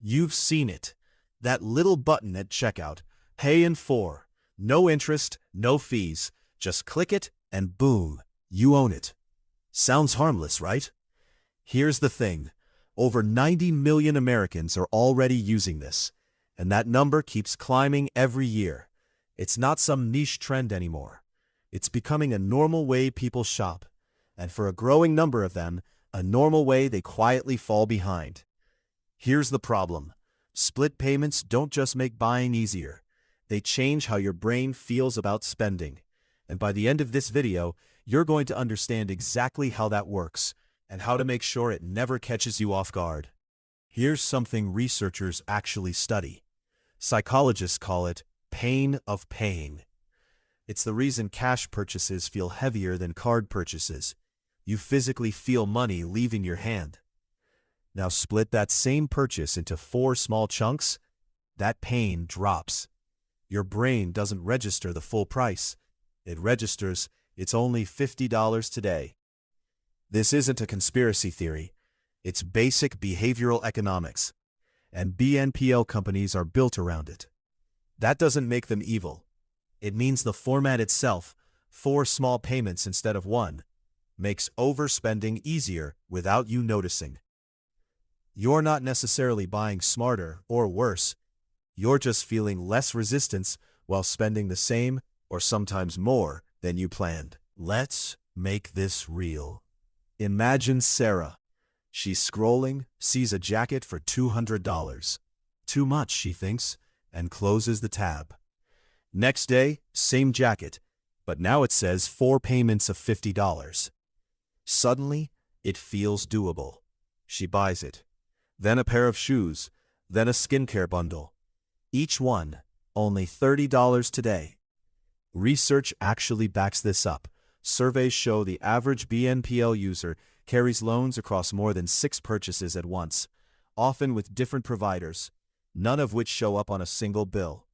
You've seen it. That little button at checkout. Pay in 4. No interest, no fees. Just click it and boom, you own it. Sounds harmless, right? Here's the thing. Over 90 million Americans are already using this, and that number keeps climbing every year. It's not some niche trend anymore. It's becoming a normal way people shop, and for a growing number of them, a normal way they quietly fall behind. Here's the problem. Split payments don't just make buying easier. They change how your brain feels about spending. And by the end of this video, you're going to understand exactly how that works and how to make sure it never catches you off guard. Here's something researchers actually study. Psychologists call it pain of paying. It's the reason cash purchases feel heavier than card purchases. You physically feel money leaving your hand. Now split that same purchase into 4 small chunks. That pain drops. Your brain doesn't register the full price. It registers, it's only $50 today. This isn't a conspiracy theory. It's basic behavioral economics. And BNPL companies are built around it. That doesn't make them evil. It means the format itself, 4 small payments instead of 1, makes overspending easier without you noticing. You're not necessarily buying smarter or worse. You're just feeling less resistance while spending the same or sometimes more than you planned. Let's make this real. Imagine Sarah. She's scrolling, sees a jacket for $200. Too much, she thinks, and closes the tab. Next day, same jacket, but now it says 4 payments of $50. Suddenly, it feels doable. She buys it. Then a pair of shoes, then a skincare bundle. Each one, only $30 today. Research actually backs this up. Surveys show the average BNPL user carries loans across more than 6 purchases at once, often with different providers, none of which show up on a single bill.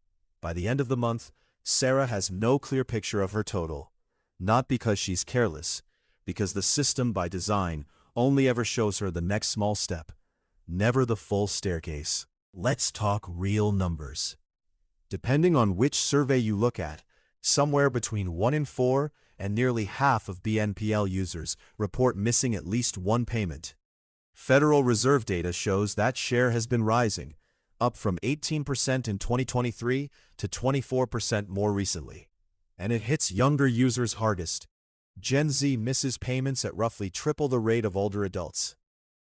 By the end of the month, Sarah has no clear picture of her total. Not because she's careless, because the system by design only ever shows her the next small step, never the full staircase. Let's talk real numbers. Depending on which survey you look at, somewhere between 1 in 4 and nearly half of BNPL users report missing at least 1 payment. Federal Reserve data shows that share has been rising, up from 18% in 2023 to 24% more recently. And it hits younger users hardest. Gen Z misses payments at roughly triple the rate of older adults.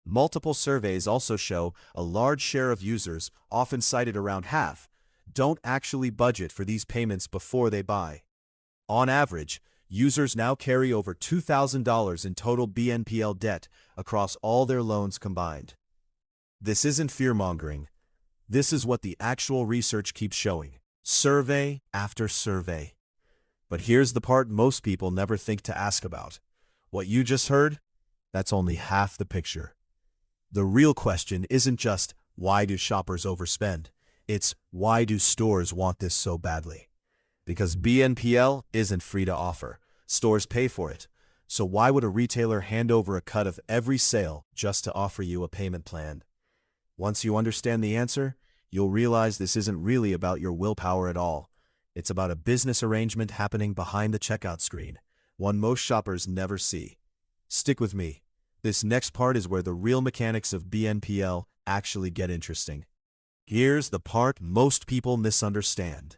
Multiple surveys also show a large share of users, often cited around half, don't actually budget for these payments before they buy. On average, users now carry over $2,000 in total BNPL debt across all their loans combined. This isn't fear-mongering. This is what the actual research keeps showing, survey after survey. But here's the part most people never think to ask about. What you just heard? That's only half the picture. The real question isn't just, why do shoppers overspend? It's, why do stores want this so badly? Because BNPL isn't free to offer. Stores pay for it. So why would a retailer hand over a cut of every sale just to offer you a payment plan? Once you understand the answer, you'll realize this isn't really about your willpower at all. It's about a business arrangement happening behind the checkout screen, one most shoppers never see. Stick with me. This next part is where the real mechanics of BNPL actually get interesting. Here's the part most people misunderstand.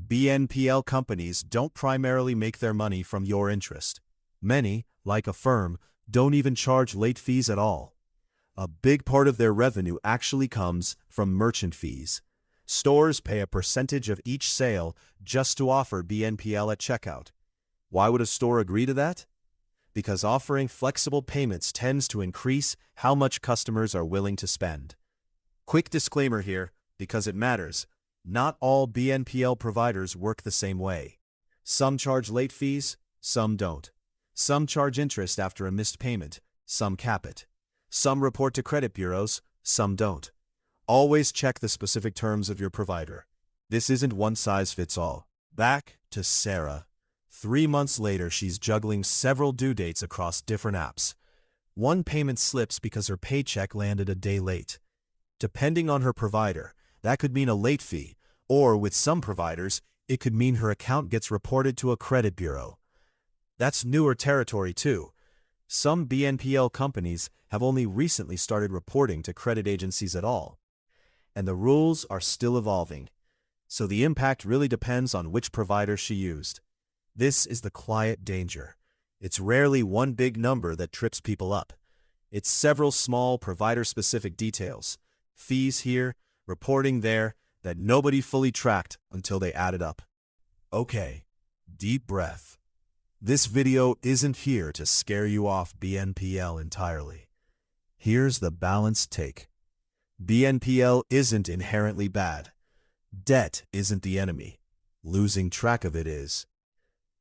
BNPL companies don't primarily make their money from your interest. Many, like Affirm, don't even charge late fees at all. A big part of their revenue actually comes from merchant fees. Stores pay a percentage of each sale just to offer BNPL at checkout. Why would a store agree to that? Because offering flexible payments tends to increase how much customers are willing to spend. Quick disclaimer here, because it matters. Not all BNPL providers work the same way. Some charge late fees, some don't. Some charge interest after a missed payment, some cap it. Some report to credit bureaus, some don't. Always check the specific terms of your provider. This isn't one size fits all. Back to Sarah. 3 months later, she's juggling several due dates across different apps. One payment slips because her paycheck landed a day late. Depending on her provider, that could mean a late fee, or with some providers, it could mean her account gets reported to a credit bureau. That's newer territory too. Some BNPL companies have only recently started reporting to credit agencies at all, and the rules are still evolving. So the impact really depends on which provider she used. This is the quiet danger. It's rarely one big number that trips people up. It's several small provider-specific details, fees here, reporting there, that nobody fully tracked until they added up. Okay, deep breath. This video isn't here to scare you off BNPL entirely. Here's the balanced take. BNPL isn't inherently bad. Debt isn't the enemy. Losing track of it is.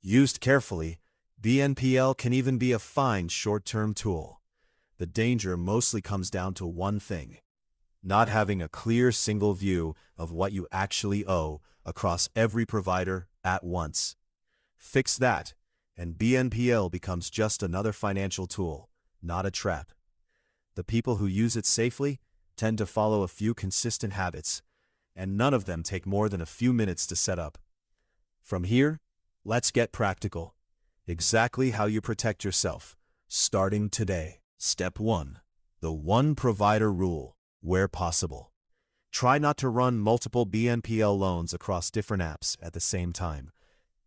Used carefully, BNPL can even be a fine short-term tool. The danger mostly comes down to one thing: not having a clear single view of what you actually owe across every provider at once. Fix that, and BNPL becomes just another financial tool, not a trap. The people who use it safely tend to follow a few consistent habits, and none of them take more than a few minutes to set up. From here, let's get practical. Exactly how you protect yourself, starting today. Step 1. The one provider rule, where possible. Try not to run multiple BNPL loans across different apps at the same time.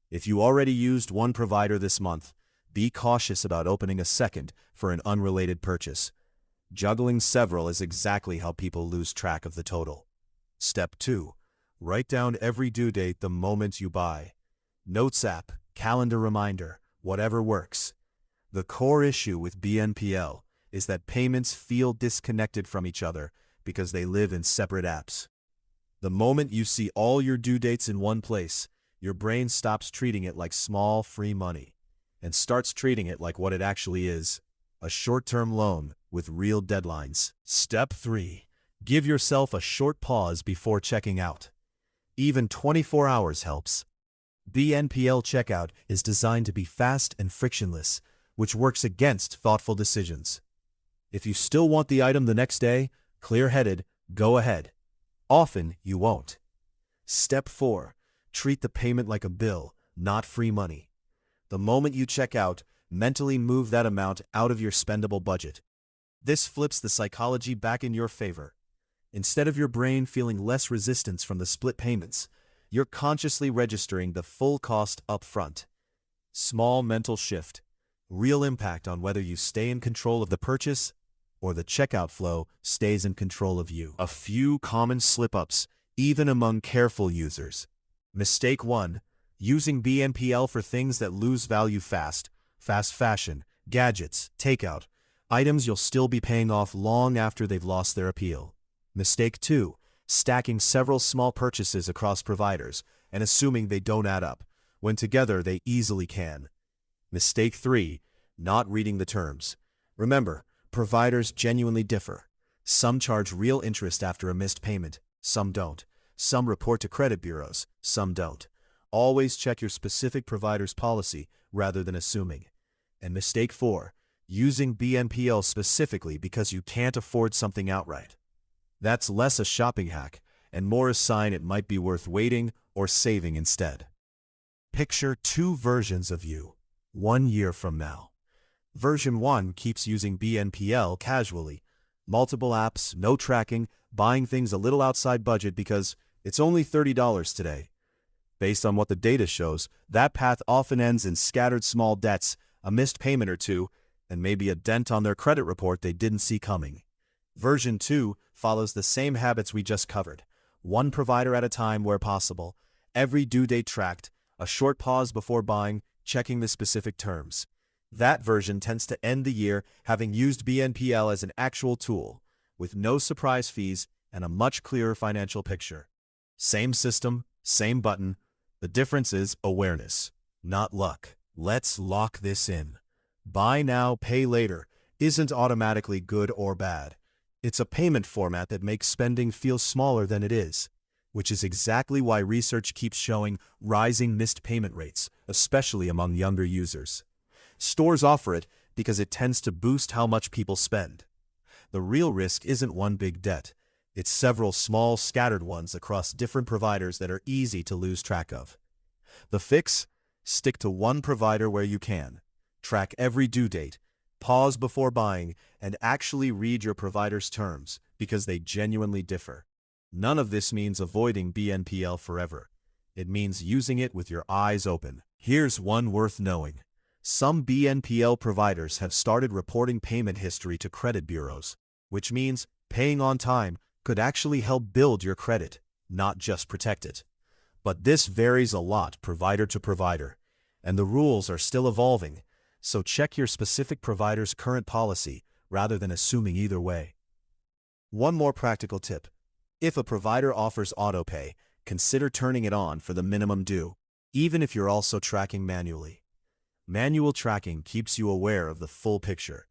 If you already used one provider this month, be cautious about opening a second for an unrelated purchase. Juggling several is exactly how people lose track of the total. Step 2. Write down every due date the moment you buy. Notes app, calendar reminder, whatever works. The core issue with BNPL is that payments feel disconnected from each other because they live in separate apps. The moment you see all your due dates in one place, your brain stops treating it like small, free money and starts treating it like what it actually is: a short-term loan with real deadlines. Step 3. Give yourself a short pause before checking out. Even 24 hours helps. BNPL checkout is designed to be fast and frictionless, which works against thoughtful decisions. If you still want the item the next day, clear-headed, go ahead. Often, you won't. Step 4. Treat the payment like a bill, not free money. The moment you check out, mentally move that amount out of your spendable budget. This flips the psychology back in your favor. Instead of your brain feeling less resistance from the split payments, you're consciously registering the full cost up front. Small mental shift, real impact on whether you stay in control of the purchase or the checkout flow stays in control of you. A few common slip-ups, even among careful users. Mistake 1. Using BNPL for things that lose value fast. Fast fashion, gadgets, takeout, items you'll still be paying off long after they've lost their appeal. Mistake 2. Stacking several small purchases across providers and assuming they don't add up, when together they easily can. Mistake 3. Not reading the terms. Remember, providers genuinely differ. Some charge real interest after a missed payment, some don't. Some report to credit bureaus, some don't. Always check your specific provider's policy rather than assuming. And mistake 4. Using BNPL specifically because you can't afford something outright. That's less a shopping hack and more a sign it might be worth waiting or saving instead. Picture 2 versions of you, 1 year from now. Version 1 keeps using BNPL casually. Multiple apps, no tracking, buying things a little outside budget because it's only $30 today. Based on what the data shows, that path often ends in scattered small debts, a missed payment or two, and maybe a dent on their credit report they didn't see coming. Version 2 follows the same habits we just covered. One provider at a time where possible, every due date tracked, a short pause before buying, checking the specific terms. That version tends to end the year having used BNPL as an actual tool, with no surprise fees and a much clearer financial picture. Same system, same button. The difference is awareness, not luck. Let's lock this in. Buy now, pay later isn't automatically good or bad. It's a payment format that makes spending feel smaller than it is, which is exactly why research keeps showing rising missed payment rates, especially among younger users. Stores offer it because it tends to boost how much people spend. The real risk isn't one big debt. It's several small, scattered ones across different providers that are easy to lose track of. The fix? Stick to one provider where you can. Track every due date, pause before buying, and actually read your provider's terms, because they genuinely differ. None of this means avoiding BNPL forever. It means using it with your eyes open. Here's one worth knowing. Some BNPL providers have started reporting payment history to credit bureaus, which means paying on time could actually help build your credit, not just protect it. But this varies a lot provider to provider, and the rules are still evolving, so check your specific provider's current policy rather than assuming either way. One more practical tip. If a provider offers autopay, consider turning it on for the minimum due, even if you're also tracking manually. Manual tracking keeps you aware of the full picture.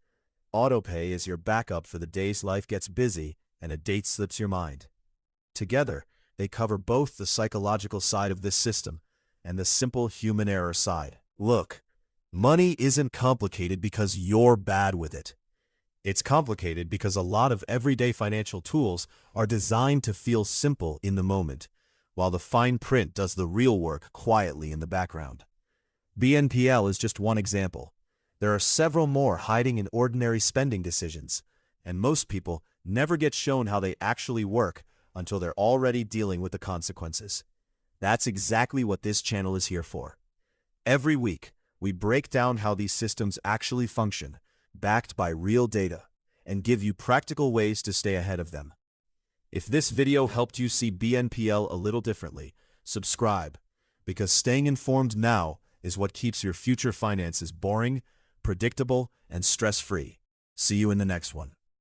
Autopay is your backup for the days life gets busy and a date slips your mind. Together, they cover both the psychological side of this system and the simple human error side. Look, money isn't complicated because you're bad with it. It's complicated because a lot of everyday financial tools are designed to feel simple in the moment, while the fine print does the real work quietly in the background. BNPL is just one example. There are several more hiding in ordinary spending decisions, and most people never get shown how they actually work until they're already dealing with the consequences. That's exactly what this channel is here for. Every week, we break down how these systems actually function, backed by real data, and give you practical ways to stay ahead of them. If this video helped you see BNPL a little differently, subscribe, because staying informed now is what keeps your future finances boring, predictable, and stress-free. See you in the next one.